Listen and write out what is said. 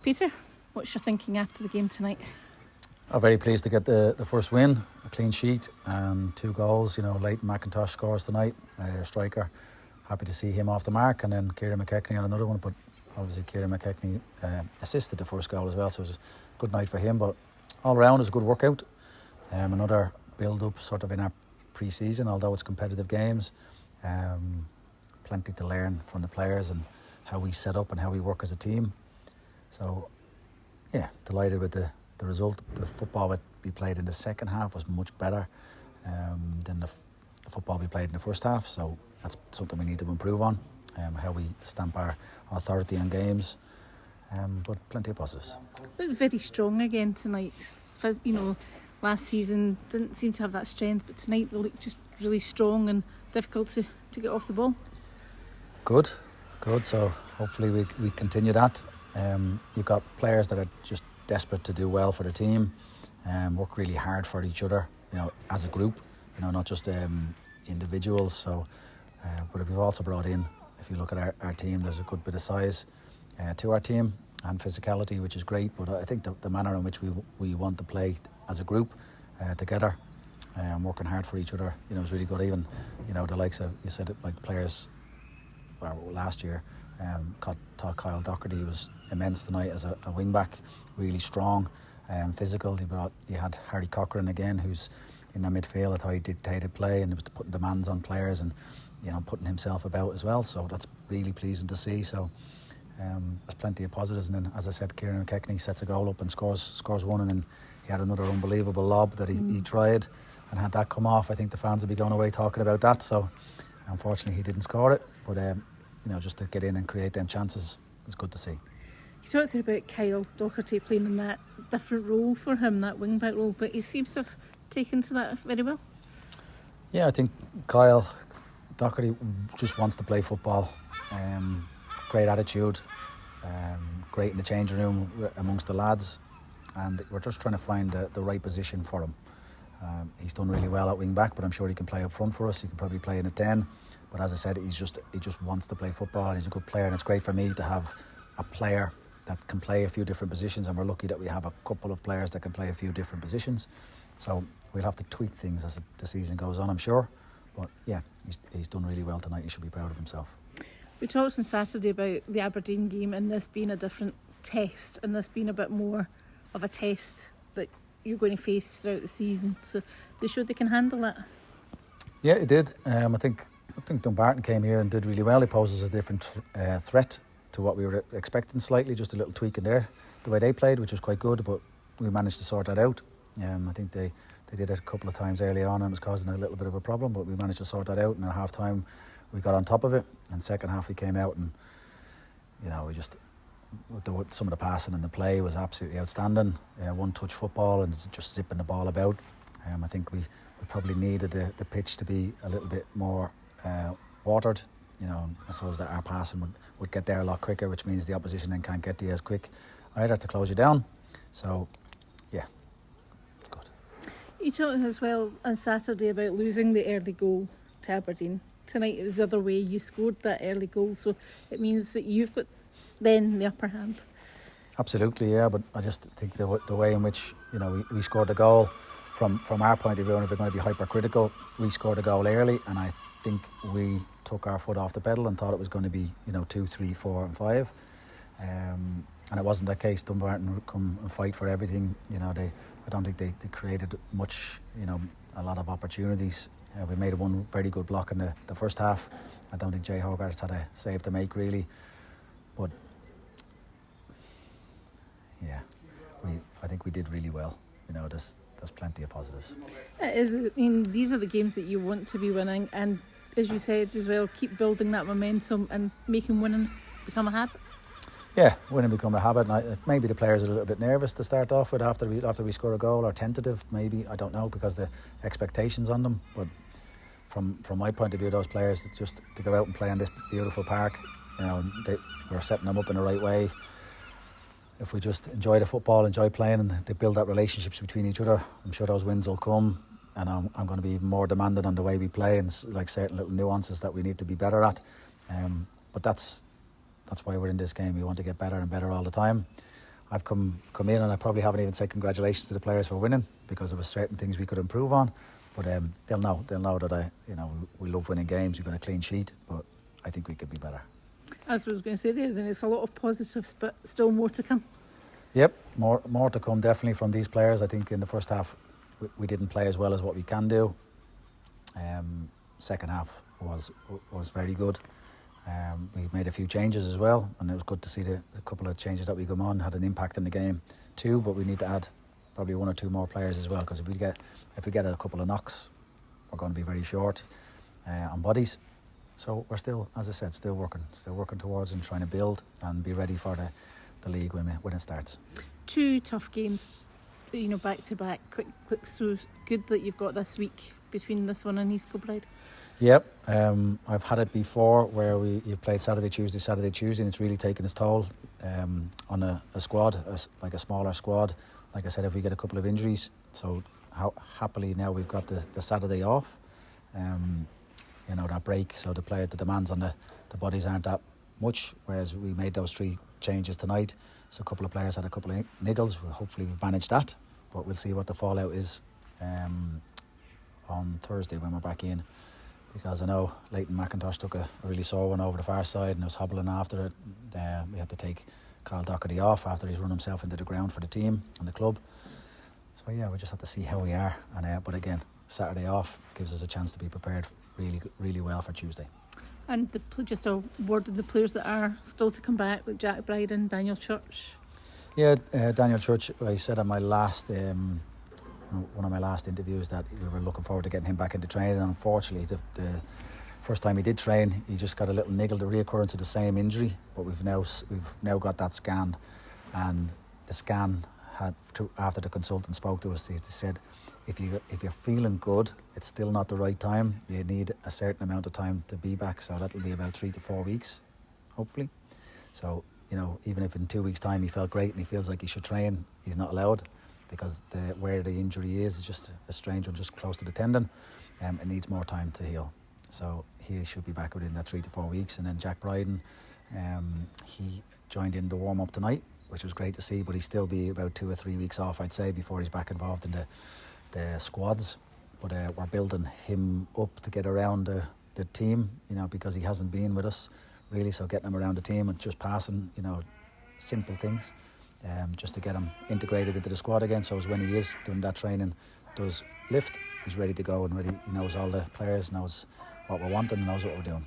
Peter, what's your thinking after the game tonight? I'm very pleased to get the first win, a clean sheet and 2 goals. Leighton McIntosh scores tonight, striker. Happy to see him off the mark, and then Kieran McKechnie on another one. But obviously Kieran McKechnie assisted the first goal as well, so it was a good night for him. But all round, it was a good workout. Another build-up sort of in our pre-season, although it's competitive games. Plenty to learn from the players and how we set up and how we work as a team. So, yeah, delighted with the result. The football that we played in the second half was much better than the football we played in the first half. So that's something we need to improve on, how we stamp our authority on games. But plenty of positives. Looked very strong again tonight. Last season didn't seem to have that strength, but tonight they looked just really strong and difficult to get off the ball. Good. So hopefully we continue that. You've got players that are just desperate to do well for the team, work really hard for each other, as a group, not just individuals. So, but we've also brought in, if you look at our team, there's a good bit of size to our team and physicality, which is great. But I think the manner in which we want to play as a group together, working hard for each other, is really good. Even, the likes of, you said it, like players last year, thought Kyle Doherty was immense tonight as a wing back, really strong and physical. You had Harry Cochran again, who's in the midfield. I thought he dictated play and he was putting demands on players and putting himself about as well. So that's really pleasing to see. So there's plenty of positives. And then, as I said, Kieran McKechnie sets a goal up and scores one, and then he had another unbelievable lob that he tried, and had that come off, I think the fans would be going away talking about that. So unfortunately he didn't score it, but just to get in and create them chances is good to see. You talked about Kyle Doherty playing in that different role for him, that wing-back role, but he seems to have taken to that very well. Yeah, I think Kyle Doherty just wants to play football. Great attitude, great in the changing room amongst the lads, and we're just trying to find the right position for him. He's done really well at wing-back, but I'm sure he can play up front for us. He can probably play in a 10. But as I said, he just wants to play football, and he's a good player, and it's great for me to have a player that can play a few different positions, and we're lucky that we have a couple of players that can play a few different positions. So we'll have to tweak things as the season goes on, I'm sure. But yeah, he's done really well tonight. He should be proud of himself. We talked on Saturday about the Aberdeen game and this being a different test, and this being a bit more of a test that you're going to face throughout the season. So they showed they can handle that. Yeah, it did. I think Dumbarton came here and did really well. He poses a different threat to what we were expecting slightly, just a little tweak in there, the way they played, which was quite good, but we managed to sort that out. I think they did it a couple of times early on and it was causing a little bit of a problem, but we managed to sort that out, and at half time we got on top of it, and second half we came out and we just, some of the passing and the play was absolutely outstanding. One touch football and just zipping the ball about. I think we probably needed the pitch to be a little bit more watered, I suppose that our passing would get there a lot quicker, which means the opposition then can't get to you as quick either to close you down. So yeah, good. You talked as well on Saturday about losing the early goal to Aberdeen. Tonight it was the other way, you scored that early goal, so it means that you've got then the upper hand. Absolutely, yeah, but I just think the way in which we scored the goal from our point of view, and if we're going to be hypercritical, we scored a goal early, and I think we took our foot off the pedal and thought it was going to be 2, 3, 4 and 5, and it wasn't that case. Dumbarton would come and fight for everything. I don't think they created much, a lot of opportunities. We made one very good block in the first half. I don't think Jay Hogarth's had a save to make really, but yeah, I think we did really well. There's plenty of positives. It is. I mean, these are the games that you want to be winning, and as you said as well, keep building that momentum and making winning become a habit. Yeah, winning become a habit. And maybe the players are a little bit nervous to start off with after we score a goal, or tentative maybe, I don't know, because the expectations on them. But from my point of view, those players just to go out and play in this beautiful park, we're setting them up in the right way. If we just enjoy the football, enjoy playing, and they build that relationships between each other, I'm sure those wins will come. And I'm going to be even more demanding on the way we play, and like certain little nuances that we need to be better at. But that's why we're in this game. We want to get better and better all the time. I've come in and I probably haven't even said congratulations to the players for winning, because there were certain things we could improve on. But they'll know that we love winning games. We've got a clean sheet, but I think we could be better. As I was going to say there, then it's a lot of positives, but still more to come. Yep, more to come definitely from these players. I think in the first half we didn't play as well as what we can do. Second half was very good. We made a few changes as well, and it was good to see the couple of changes that we come on had an impact in the game too. But we need to add probably 1 or 2 more players as well, because if we get a couple of knocks, we're going to be very short on bodies. So we're still, as I said, still working towards and trying to build and be ready for the league when it starts. 2 tough games, back to back. Quick. So good that you've got this week between this one and East Kilbride. Yep, I've had it before where you've played Saturday, Tuesday, and it's really taken its toll on a squad, like a smaller squad. Like I said, if we get a couple of injuries, so happily now we've got the Saturday off. That break, so the demands on the bodies aren't that much, whereas we made those 3 changes tonight, so a couple of players had a couple of niggles. Hopefully we've managed that, but we'll see what the fallout is on Thursday when we're back in, because I know Leighton McIntosh took a really sore one over the far side and was hobbling after it. We had to take Carl Doherty off after he's run himself into the ground for the team and the club. So yeah, we just have to see how we are, but again, Saturday off gives us a chance to be prepared really, really well for Tuesday. And just a word of the players that are still to come back, like Jack Bride and Daniel Church. Yeah, Daniel Church, I said on my last one of my last interviews that we were looking forward to getting him back into training, and unfortunately the first time he did train, he just got a little niggle, the reoccurrence of the same injury. But we've now got that scanned, and the scan had after the consultant spoke to us, he said if you're feeling good, it's still not the right time. You need a certain amount of time to be back, so that'll be about 3 to 4 weeks, hopefully. So even if in 2 weeks' time he felt great and he feels like he should train, he's not allowed, because where the injury is just a strange one, just close to the tendon. It needs more time to heal. So he should be back within that 3 to 4 weeks. And then Jack Bryden, he joined in the warm-up tonight, which was great to see, but he'll still be about 2 or 3 weeks off, I'd say, before he's back involved in the squads. But we're building him up to get around the team, because he hasn't been with us really. So getting him around the team and just passing, simple things, just to get him integrated into the squad again. So as when he is doing that training, does lift, he's ready to go and ready. He knows all the players, knows what we're wanting, and knows what we're doing.